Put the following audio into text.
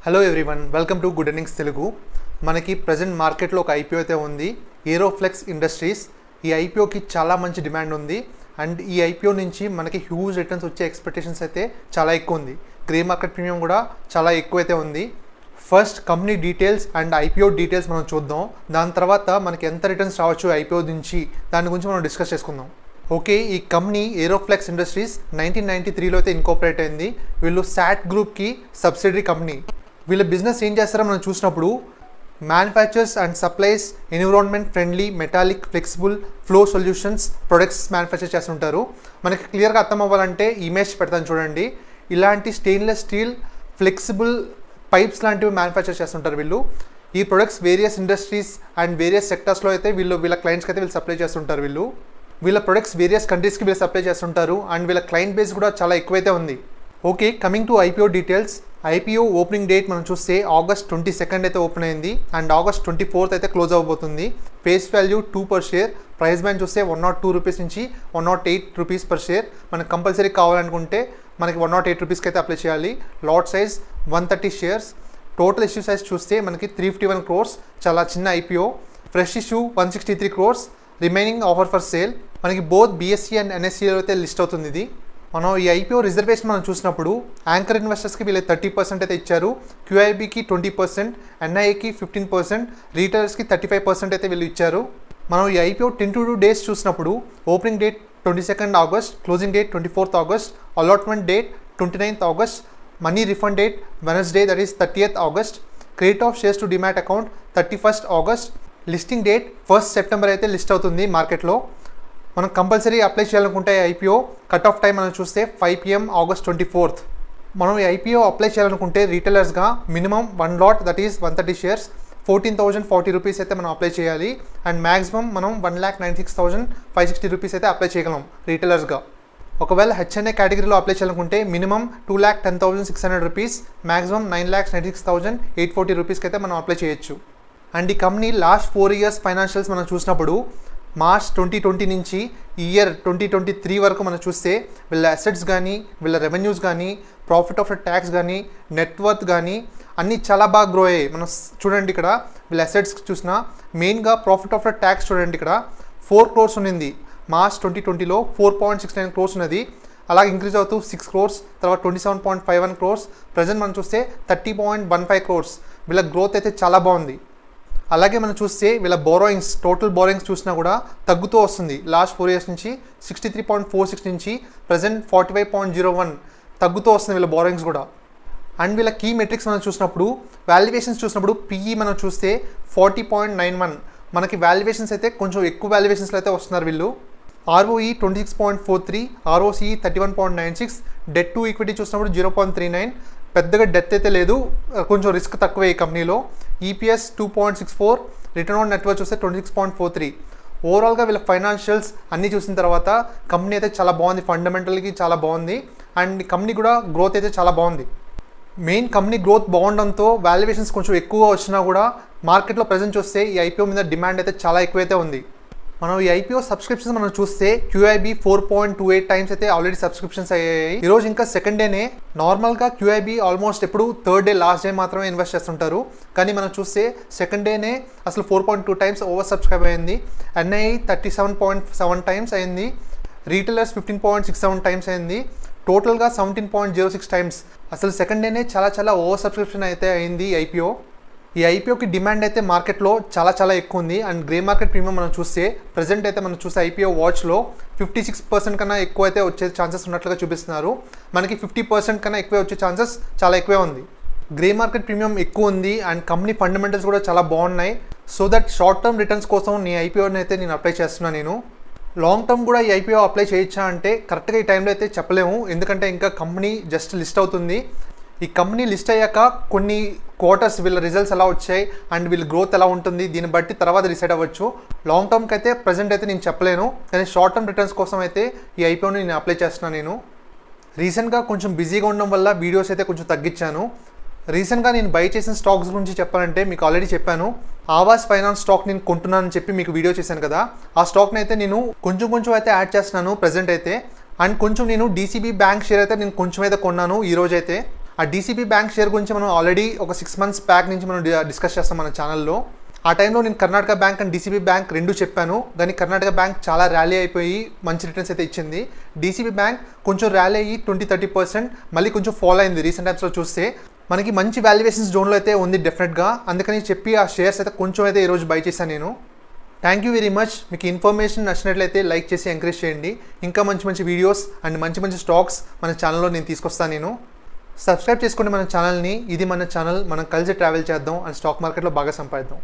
Hello everyone, welcome to good earnings Telugu. మనకి present మార్కెట్లో ఒక ఐపీఓ అయితే ఉంది, ఏరోఫ్లెక్స్ ఇండస్ట్రీస్. ఈ ఐపీఓకి చాలా మంచి డిమాండ్ ఉంది అండ్ ఈ ఐపీఓ నుంచి మనకి హ్యూజ్ రిటర్న్స్ వచ్చే ఎక్స్పెక్టేషన్స్ అయితే చాలా ఎక్కువ ఉంది. గ్రే మార్కెట్ ప్రీమియం కూడా చాలా ఎక్కువ అయితే ఉంది. First company details and IPO details మనం చూద్దాం. దాని తర్వాత మనకి ఎంత రిటర్న్స్ రావచ్చు ఐపీఓ నుంచి దాని గురించి మనం డిస్కస్ చేసుకుందాం. ఓకే, ఈ కంపెనీ ఏరోఫ్లెక్స్ ఇండస్ట్రీస్ 1993లో అయితే ఇన్కార్పొరేట్ అయింది. వీళ్ళు శాట్ గ్రూప్కి సబ్సిడరీ కంపెనీ. వీళ్ళ బిజినెస్ ఏం చేస్తారో మనం చూసినప్పుడు manufactures and supplies environment friendly metallic flexible flow solutions products manufacture చేస్తుంటారు. మనకి క్లియర్గా అర్థం అవ్వాలంటే ఇమేజ్ పెడతాను చూడండి. ఇలాంటి స్టెయిన్లెస్ స్టీల్ ఫ్లెక్సిబుల్ పైప్స్ లాంటివి మ్యానుఫ్యాక్చర్ చేస్తుంటారు వీళ్ళు. ఈ products various industries and various సెక్టర్స్లో అయితే వీళ్ళ క్లయింట్స్కి అయితే వీళ్ళు సప్లై చేస్తుంటారు. వీళ్ళ ప్రొడక్ట్స్ వేరియస్ కంట్రీస్కి వీళ్ళు సప్లై చేస్తుంటారు అండ్ వీళ్ళ క్లయింట్ బేస్ కూడా చాలా ఎక్కువైతే ఉంది. Okay, coming to IPO details. IPO opening date మనం చూస్తే August 22 అయితే ఓపెన్ అయింది అండ్ August 24 అయితే క్లోజ్ అవ్వబోతుంది. Face value 2 per share. Price band చూస్తే 102 రూపీస్ నుంచి 108 రూపీస్ per share. మనకు కంపల్సరీ కావాలనుకుంటే మనకి 108 రూపీస్కి అయితే అప్లై చేయాలి. Lot size 130 shares. Total issue size చూస్తే మనకి 351 crores. చాలా చిన్న IPO. Fresh issue 163 crores. Remaining offer for sale. మనకి బోత్ బీఎస్సీ అండ్ ఎన్ఎస్సీలో అయితే లిస్ట్ అవుతుంది ఇది. మనం ఈ ఐపీఓ రిజర్వేషన్ మనం చూసినప్పుడు యాంకర్ ఇన్వెస్టర్స్కి వీళ్ళు 30% అయితే ఇచ్చారు, క్యూఐబీకి 20%, ఎన్ఐఏకి 15%, రీటైలర్స్కి 35% అయితే వీళ్ళు ఇచ్చారు. మనం ఈ ఐపీఓ 10 days చూసినప్పుడు opening date 22 August, closing date 24 August, allotment date 29 August, money refund date Wednesday that is 30th August, credit of shares to demat account 31st August, listing date 1st September అయితే list అవుతుంది మార్కెట్లో. మనం compulsory apply చేయాలనుకుంటే IPO cut off time మనం చూస్తే 5 PM August 24th. మనం ఈ IPO apply చేయాలనుకుంటే రీటైలర్స్గా minimum 1 lot that is 130 shares 14,040 rupees అయితే మనం అప్లై చేయాలి అండ్ మ్యాక్సిమం మనం 1,96,560 రూపీస్ అయితే అప్లై చేయగలం రీటైలర్స్గా. ఒకవేళ హెచ్ఎన్ఏ కేటగిరీలో అప్లై చేయాలనుకుంటే మినిమం 2,10,600 రూపీస్, మ్యాక్సిమం 9,96,840 రూపీస్కి అయితే మనం అప్లై చేయొచ్చు. అండ్ ఈ కంపెనీ లాస్ట్ 4 years ఫైనాన్షియల్స్ మనం చూసినప్పుడు మార్చ్ 2020 నుంచి ఇయర్ 2023 వరకు మనం చూస్తే వీళ్ళ అసెట్స్ కానీ వీళ్ళ రెవెన్యూస్ కానీ ప్రాఫిట్ ఆఫ్టర్ ట్యాక్స్ కానీ నెట్వర్త్ కానీ అన్నీ చాలా బాగా గ్రో అయ్యాయి. మనం చూడండి ఇక్కడ వీళ్ళ అసెట్స్ చూసినా మెయిన్గా ప్రాఫిట్ ఆఫ్టర్ ట్యాక్స్ చూడండి ఇక్కడ 4 crores ఉన్నింది. మార్చ్ 2020లో 4.69 crores ఉన్నది. అలాగే ఇంక్రీజ్ అవుతూ 6 crores, తర్వాత 27.51 crores, ప్రజెంట్ మనం చూస్తే 30.15 crores. వీళ్ళ గ్రోత్ అయితే చాలా బాగుంది. అలాగే మనం చూస్తే వీళ్ళ బోరోయింగ్స్ టోటల్ బోరోయింగ్స్ చూసినా కూడా తగ్గుతూ వస్తుంది. లాస్ట్ 4 years నుంచి 63.46 నుంచి ప్రజెంట్ 45.01 తగ్గుతూ వస్తుంది వీళ్ళ బోరోయింగ్స్ కూడా. అండ్ వీళ్ళ కీ మెట్రిక్స్ మనం చూసినప్పుడు వాల్యుయేషన్స్ చూసినప్పుడు పీఈ మనం చూస్తే 40.91. మనకి వాల్యుయేషన్స్ అయితే కొంచెం ఎక్కువ వాల్యుయేషన్స్లో అయితే వస్తున్నారు వీళ్ళు. ROE 26.43, ROCE 31.96, debt to equity చూసినప్పుడు 0.39. పెద్దగా డెత్ అయితే లేదు, కొంచెం రిస్క్ తక్కువే ఈ కంపెనీలో. ఈపీఎస్ 2.64, రిటర్న్ ఆన్ నెట్వర్క్ చూస్తే 26.43. ఓవరాల్గా వీళ్ళ ఫైనాన్షియల్స్ అన్నీ చూసిన తర్వాత కంపెనీ అయితే చాలా బాగుంది, ఫండమెంటల్కి చాలా బాగుంది అండ్ కంపెనీ కూడా గ్రోత్ అయితే చాలా బాగుంది. మెయిన్ కంపెనీ గ్రోత్ బాగుండడంతో వాల్యుయేషన్స్ కొంచెం ఎక్కువగా వచ్చినా కూడా మార్కెట్లో ప్రజెంట్ చూస్తే ఈ ఐపీఓ మీద డిమాండ్ అయితే చాలా ఎక్కువైతే ఉంది. మనం ఈ ఐపీఓ సబ్స్క్రిప్షన్స్ మనం చూస్తే క్యూఐబీ 4.28 times అయితే ఆల్రెడీ సబ్స్క్రిప్షన్స్ అయ్యాయి. ఈరోజు ఇంకా సెకండ్ డేనే. నార్మల్గా క్యూఐబీ ఆల్మోస్ట్ ఎప్పుడు థర్డ్ డే లాస్ట్ డే మాత్రమే ఇన్వెస్ట్ చేస్తుంటారు, కానీ మనం చూస్తే సెకండ్ డేనే అసలు 4.2 times ఓవర్ సబ్స్క్రైబ్ అయింది. ఎన్ఐ 37.7 times అయింది. రీటైలర్స్ 15.67 times అయింది. టోటల్గా 17.06 times. అసలు సెకండ్ డేనే చాలా ఓవర్ సబ్స్క్రిప్షన్ అయితే అయింది ఐపీఓ. ఈ ఐపీఓకి డిమాండ్ అయితే మార్కెట్లో చాలా ఎక్కువ ఉంది అండ్ గ్రే మార్కెట్ ప్రీమియం మనం చూస్తే ప్రజెంట్ అయితే మనం చూస్తే ఐపీఓ వాచ్లో 56% కన్నా ఎక్కువ అయితే వచ్చే ఛాన్సెస్ ఉన్నట్లుగా చూపిస్తున్నారు. మనకి 50% కన్నా ఎక్కువే వచ్చే ఛాన్సెస్ చాలా ఎక్కువే ఉంది. గ్రే మార్కెట్ ప్రీమియం ఎక్కువ ఉంది అండ్ కంపెనీ ఫండమెంటల్స్ కూడా చాలా బాగున్నాయి. So that short term returns కోసం నీ ఐపీఓని అయితే నేను అప్లై చేస్తున్నాను. నేను లాంగ్ టర్మ్ కూడా ఈ ఐపీఓ అప్లై చేయొచ్చా అంటే కరెక్ట్గా ఈ టైంలో అయితే చెప్పలేము, ఎందుకంటే ఇంకా కంపెనీ జస్ట్ లిస్ట్ అవుతుంది. ఈ కంపెనీ లిస్ట్ అయ్యాక కొన్ని క్వార్టర్స్ వీళ్ళ రిజల్ట్స్ ఎలా వచ్చాయి అండ్ వీళ్ళ గ్రోత్ ఎలా ఉంటుంది దీన్ని బట్టి తర్వాత డిసైడ్ అవ్వచ్చు. లాంగ్ టర్మ్కి అయితే ప్రజెంట్ అయితే నేను చెప్పలేను, కానీ షార్ట్ టర్మ్ రిటర్న్స్ కోసం అయితే ఈ ఐపీఓని నేను అప్లై చేస్తున్నాను. నేను రీసెంట్గా కొంచెం బిజీగా ఉండడం వల్ల వీడియోస్ అయితే కొంచెం తగ్గించాను. రీసెంట్గా నేను బై చేసిన స్టాక్స్ గురించి చెప్పాలంటే మీకు ఆల్రెడీ చెప్పాను. ఆవాస్ ఫైనాన్స్ స్టాక్ నేను కొంటున్నానని చెప్పి మీకు వీడియో చేశాను కదా, ఆ స్టాక్ని అయితే నేను కొంచెం అయితే యాడ్ చేస్తున్నాను ప్రజెంట్ అయితే. అండ్ కొంచెం నేను డీసీబీ బ్యాంక్ షేర్ అయితే నేను కొంచెం అయితే కొన్నాను ఈరోజైతే. ఆ డీసీబీ బ్యాంక్ షేర్ గురించి మనం ఆల్రెడీ ఒక 6 months బ్యాక్ నుంచి మనం డిస్కస్ చేస్తాం మన ఛానల్లో. ఆ టైంలో నేను Karnataka bank and DCB bank రెండు చెప్పాను, కానీ కర్ణాటక బ్యాంక్ చాలా ర్యాలీ అయిపోయి మంచి రిటర్న్స్ అయితే ఇచ్చింది. డీసీబీ బ్యాంక్ కొంచెం ర్యాలీ అయ్యి 20-30% మళ్ళీ కొంచెం ఫాలో అయింది రీసెంట్ టైమ్స్లో చూస్తే. మనకి మంచి వాల్యుయేషన్స్ జోన్లో అయితే ఉంది డెఫినెట్గా, అందుకని చెప్పి ఆ షేర్స్ అయితే కొంచెం అయితే ఈరోజు బై చేశాను నేను. Thank you very much. మీకు ఇన్ఫర్మేషన్ నచ్చినట్లయితే లైక్ చేసి ఎంకరేజ్ చేయండి. ఇంకా మంచి మంచి వీడియోస్ అండ్ మంచి మంచి స్టాక్స్ మన ఛానల్లో నేను తీసుకొస్తాను. నేను సబ్స్క్రైబ్ చేసుకోండి మన ఛానల్ని. ఇది మన ఛానల్, మనం కలిసి ట్రావెల్ చేద్దాం అండ్ స్టాక్ మార్కెట్లో బాగా సంపాదిద్దాం.